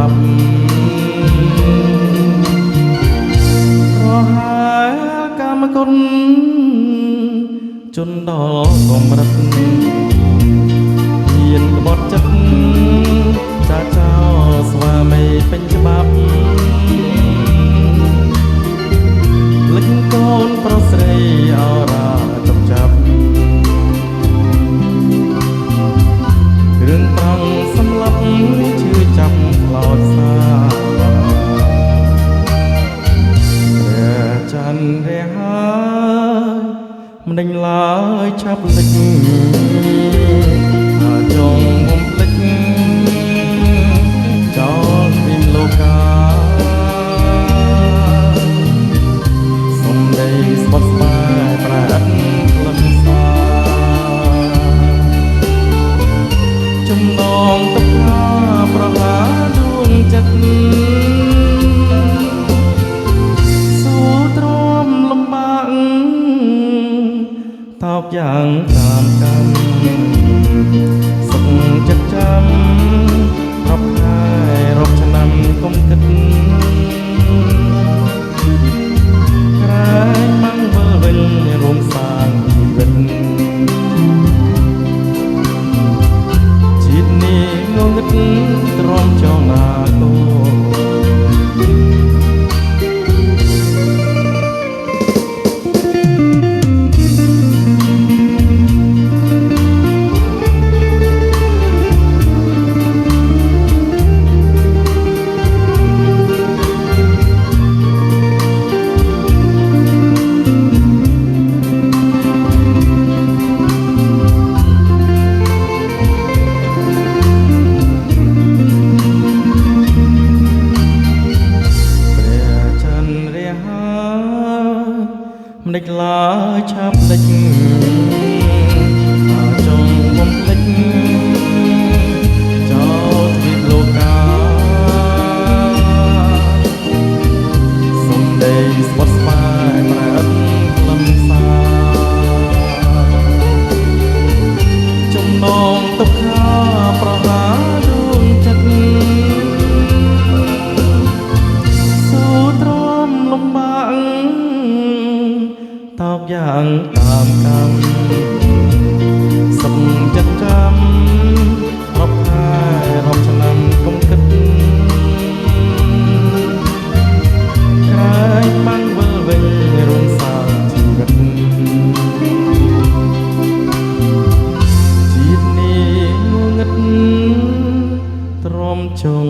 បាប់រហែកម្មគុណជន់ដល់កម្រិតហ៊ានក្បត់ចិត្តចាចោលស្វាមីពេញច្បាប់លិចកូនប្រុសស្រីអរាចុកចាប់រឿងត្រង់សម្លាប់ឈឺចាប់ខ្លោចសាព្រះច័ន្ទរះហើយមិនដេញឡើយឆាប់លិចចងបំភ្លេចចោលពីលោកាសំដីស្បត់ស្បាយប្រែតក្លិនសាចំណងទឹកថាប្រហាដួងចិត្តសូទ្រាំលំបាកតោកយ៉ាងតាមកម្មសុខចិត្តចាំរាប់ខែរាប់ឆ្នាំកុំគិតក្រែងម៉ាំងវិលវិញរួមសាងជីវិតជាតិនេះងងឹតទ្រាំចងណាគោមិនដេចឡើយឆាប់លិចចងបំភ្លេចចោលទ្វីបលោកាសំដីស្បត់ស្បាយប្រែឥតក្លិនសាចំណងទុក្ខាប្រហាដួងចិត្តសូទ្រាំលំបាកតោកយ៉ាងតាមកម្មសុខចិត្តចាំរាប់ខែរាប់ឆ្នាំកុំគិតក្រែងម៉ាំងវិលវិញរួមសាងជីវិតជាតិនេះងងឹតទ្រាំចុង